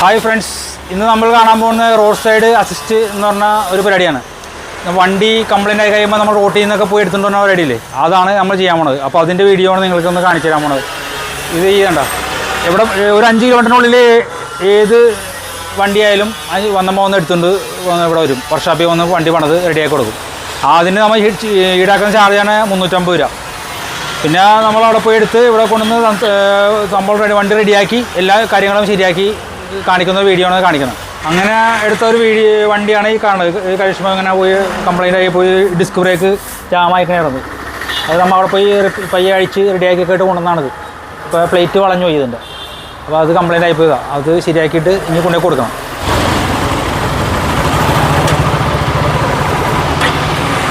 Hi friends, ഇന്ന് നമ്മൾ കാണാൻ പോകുന്ന റോഡ് സൈഡ് അസിസ്റ്റ് എന്ന് പറഞ്ഞ ഒരു പരിപാടിയാണ്. വണ്ടി കംപ്ലൈൻ്റ് ആയി കഴിയുമ്പോൾ നമ്മൾ റോട്ടിൽ നിന്നൊക്കെ പോയി എടുത്തുകൊണ്ട് വന്ന പരിപാടിയില്ലേ, അതാണ് നമ്മൾ ചെയ്യാൻ പോണത്. അപ്പോൾ അതിൻ്റെ വീഡിയോ ആണ് നിങ്ങൾക്കൊന്ന് കാണിച്ചു തരാൻ പോണത്. ഇത് ചെയ്യണ്ട, ഇവിടെ ഒരു 5 കിലോമീറ്ററിനുള്ളിൽ ഏത് വണ്ടിയായാലും വന്നപ്പോൾ വന്ന് എടുത്തുകൊണ്ട് ഇവിടെ വരും. വർക്ക്ഷോപ്പിൽ വന്ന് വണ്ടി പണിത് റെഡിയാക്കി കൊടുക്കും. അതിന് നമ്മൾ ഈടാക്കുന്ന ചാർജാണ് 350 രൂപ. പിന്നെ നമ്മളവിടെ പോയി എടുത്ത് ഇവിടെ കൊണ്ടുവന്ന് നമ്മൾ വണ്ടി റെഡിയാക്കി എല്ലാ കാര്യങ്ങളും ശരിയാക്കി കാണിക്കുന്ന വീഡിയോ ആണ് കാണിക്കുന്നത്. അങ്ങനെ എടുത്ത ഒരു വണ്ടിയാണ് ഈ കാണുന്നത്. കഴിയുമ്പോൾ അങ്ങനെ പോയി കംപ്ലൈൻ്റ് ആയി പോയി ഡിസ്ക് ബ്രേക്ക് ജാമായി കിടന്നത്. അത് നമ്മൾ അവിടെ പോയി പയ്യെ അഴിച്ച് റെഡിയാക്കി ഒക്കെ ആയിട്ട് കൊണ്ടുവന്നാണിത്. ഇപ്പോൾ പ്ലേറ്റ് വളഞ്ഞു പോയി ഇതിൻ്റെ. അപ്പോൾ അത് കംപ്ലൈൻ്റ് ആയി പോയതാണ്. അത് ശരിയാക്കിയിട്ട് ഇനി കൊണ്ടുപോയി കൊടുക്കണം.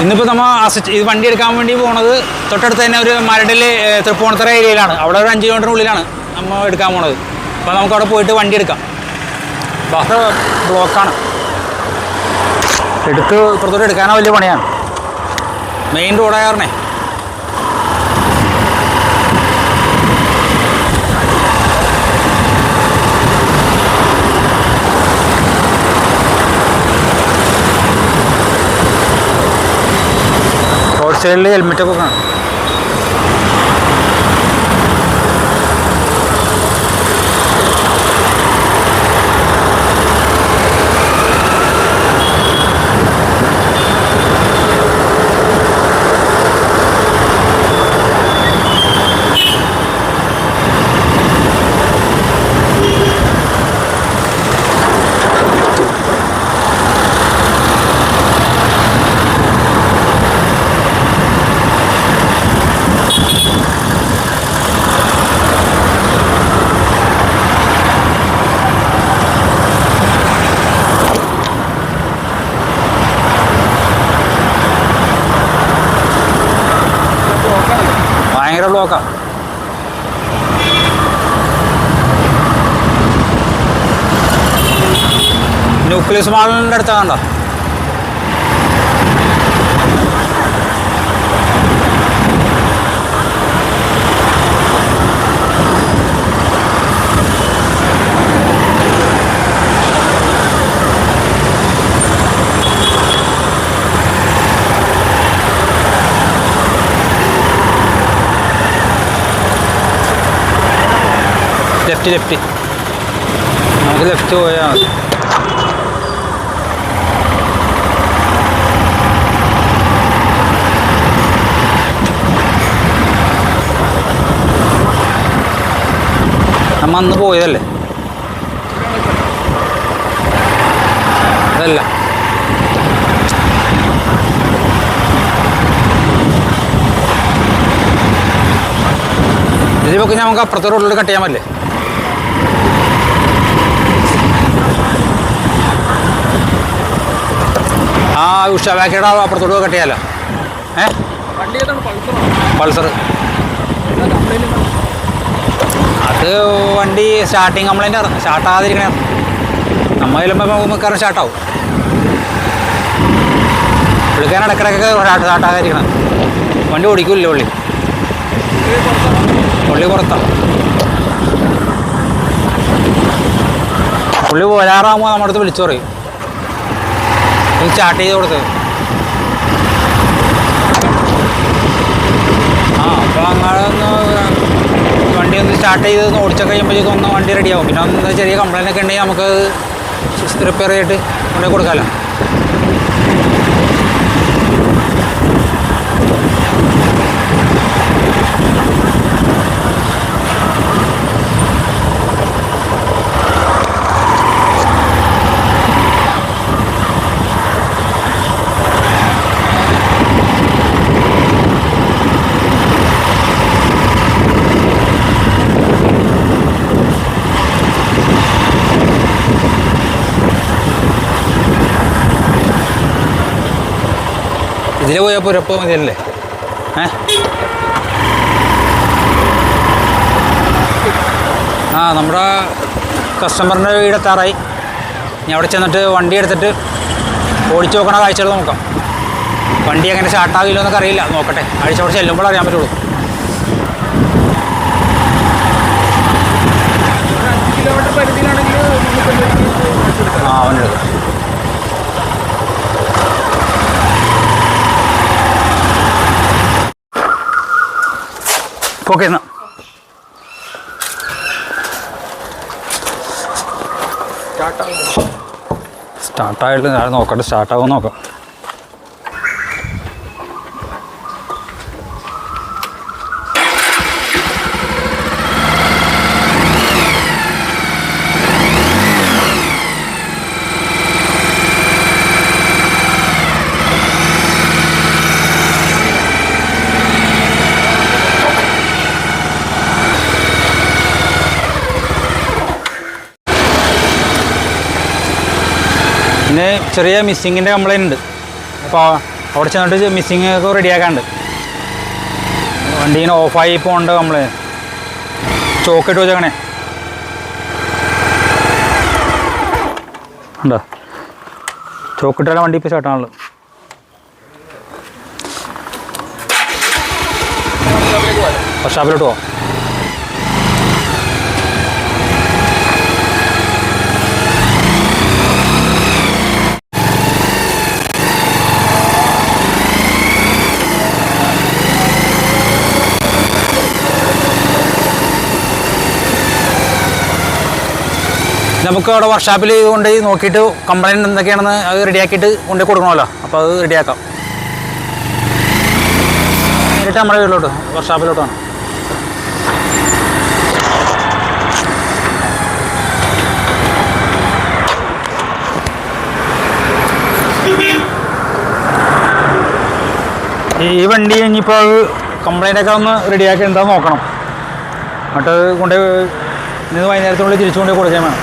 ഇന്നിപ്പോൾ നമ്മൾ ഈ വണ്ടി എടുക്കാൻ വേണ്ടി പോകുന്നത് തൊട്ടടുത്ത് തന്നെ ഒരു മരടിൽ തൃപ്പൂണിത്തറ ഏരിയയിലാണ്. അവിടെ ഒരു 5 കിലോമീറ്ററിനുള്ളിലാണ് നമ്മൾ എടുക്കാൻ പോണത്. അപ്പോൾ നമുക്ക് അവിടെ പോയിട്ട് വണ്ടി എടുക്കാം. ബസ് ബ്ലോക്കാണ്, ഇപ്പുറത്തോട്ട് എടുക്കാനോ വലിയ പണിയാണ്. മെയിൻ റോഡായാറണേ. റോഡ് സൈഡിൽ ഹെൽമെറ്റൊക്കെ കാണും. ഭയങ്കര ബ്ലോക്കാണ്. ന്യൂക്ലിയസ് മാളിൻ്റെ അടുത്താണോ? ലെഫ്റ്റ് നമുക്ക് ലെഫ്റ്റ് പോയാൽ മതി. നമ്മ അന്ന് പോയതല്ലേ, അതല്ല ഇതിലൊക്കെ നമുക്ക് അപ്പുറത്തെ റോഡിൽ കട്ട് ചെയ്യാൻ പറ്റില്ലേ? ആ ഉഷ ബാക്കിയുടെ അപ്പുറത്തോട്ട് കട്ട് ചെയ്യാലോ. പൾസർ അത് വണ്ടി സ്റ്റാർട്ടിങ് കംപ്ലൈൻ്റ് ആണ്. സ്റ്റാർട്ടാകാതിരിക്കണേ. നമ്മൾ ചെല്ലുമ്പോൾ മിക്കവാറും സ്റ്റാർട്ടാവും. പുള്ളിക്കാരൻ ഇടക്കിടക്കൊക്കെ സ്റ്റാർട്ടാകാതിരിക്കണം. വണ്ടി ഓടിക്കില്ല. പുള്ളി പുറത്താണ്. പുള്ളി വരാറാകുമ്പോൾ നമ്മുടെ അടുത്ത് വിളിച്ചു പറയും സ്റ്റാർട്ട് ചെയ്ത് കൊടുത്തത്. അപ്പോൾ അങ്ങനെ വണ്ടി ഒന്ന് സ്റ്റാർട്ട് ചെയ്ത് ഓടിച്ചൊക്കെ കഴിയുമ്പോഴേക്കും ഒന്ന് വണ്ടി റെഡിയാവും. പിന്നെ ഒന്ന് ചെറിയ കംപ്ലൈൻ്റ് ഒക്കെ ഉണ്ടെങ്കിൽ നമുക്കത് റിപ്പയർ ചെയ്തിട്ട് കൊണ്ടുപോയി കൊടുക്കാമല്ലോ. ഇതിൽ പോയപ്പോൾ ഒരപ്പം മതിയല്ലേ? നമ്മുടെ കസ്റ്റമറിൻ്റെ വീടെത്താറായി. ഇനി അവിടെ ചെന്നിട്ട് വണ്ടി എടുത്തിട്ട് ഓടിച്ചു നോക്കണ കാഴ്ചകൾ നോക്കാം. വണ്ടി എങ്ങനെ സ്റ്റാർട്ടാകില്ലോ എന്നൊക്കെ അറിയില്ല, നോക്കട്ടെ. അവിടെ ചെല്ലുമ്പോൾ അറിയാൻ പറ്റുള്ളൂ. 5 കിലോമീറ്റർ പരിധിയിലാണെങ്കിൽ ആ വണ്ടി എടുക്കാം. ഓക്കെ എന്നാൽ സ്റ്റാർട്ടായിട്ട് ഞാൻ നോക്കട്ടെ, സ്റ്റാർട്ടാകും നോക്കാം. പിന്നെ ചെറിയ മിസ്സിങ്ങിൻ്റെ കംപ്ലൈൻറ്റ് ഉണ്ട്. അപ്പോൾ അവിടെ ചെന്നിട്ട് മിസ്സിങ് ഒക്കെ റെഡിയാക്കാണ്ട്. വണ്ടി ഇങ്ങനെ ഓഫായി പോകേണ്ട കംപ്ലൈൻറ്റ്. ചോക്കിട്ട് വെച്ചേക്കണേ ഉണ്ടോ? ചോക്കിട്ടാണ് വണ്ടി ഇപ്പോൾ സ്റ്റാർട്ടാണുള്ളത്. വർക്ക്ഷോപ്പിലോട്ട് പോവാം. നമുക്ക് അവിടെ വർക്ക്ഷോപ്പിൽ കൊണ്ടുപോയി നോക്കിയിട്ട് കംപ്ലൈൻറ്റ് എന്തൊക്കെയാണെന്ന് അത് റെഡിയാക്കിയിട്ട് കൊണ്ടുപോയി കൊടുക്കണമല്ലോ. അപ്പോൾ അത് റെഡിയാക്കാം. നേരിട്ട് നമ്മുടെ വീട്ടിലോട്ട് വർക്ക്ഷോപ്പിലോട്ടാണ്. ഈ വണ്ടി ഇനിയിപ്പോൾ അത് കംപ്ലൈൻ്റൊക്കെ ഒന്ന് റെഡിയാക്കി എന്താ നോക്കണം. എന്നിട്ട് കൊണ്ടുപോയി ഇന്ന് വൈകുന്നേരത്തിനുള്ളിൽ തിരിച്ചു കൊണ്ടുപോയി കൊടുക്കാൻ വേണം.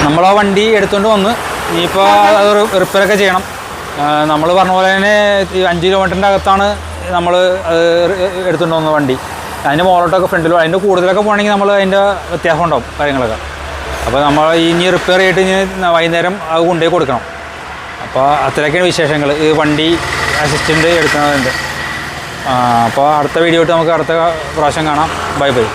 നമ്മൾ ആ വണ്ടി എടുത്തുകൊണ്ട് വന്ന് ഇനിയിപ്പോൾ അത് റിപ്പയറൊക്കെ ചെയ്യണം. നമ്മൾ പറഞ്ഞ പോലെ തന്നെ 5 കിലോമീറ്ററിൻ്റെ അകത്താണ് നമ്മൾ എടുത്തുകൊണ്ട് വന്ന വണ്ടി. അതിൻ്റെ മോളോട്ടൊക്കെ ഫ്രണ്ടിലും അതിൻ്റെ കൂടുതലൊക്കെ പോകണമെങ്കിൽ നമ്മൾ അതിൻ്റെ വ്യത്യാസം ഉണ്ടാവും കാര്യങ്ങളൊക്കെ. അപ്പോൾ നമ്മൾ ഇനി റിപ്പയർ ചെയ്തിട്ട് ഇനി വൈകുന്നേരം അത് കൊണ്ടുപോയി കൊടുക്കണം. അപ്പോൾ അത്രയൊക്കെയാണ് വിശേഷങ്ങൾ. ഈ വണ്ടി അസിസ്റ്റൻ്റ് എടുക്കുന്നതുണ്ട്. അപ്പോൾ അടുത്ത വീഡിയോ ആയിട്ട് നമുക്ക് അടുത്ത പ്രാവശ്യം കാണാം. Bye bye.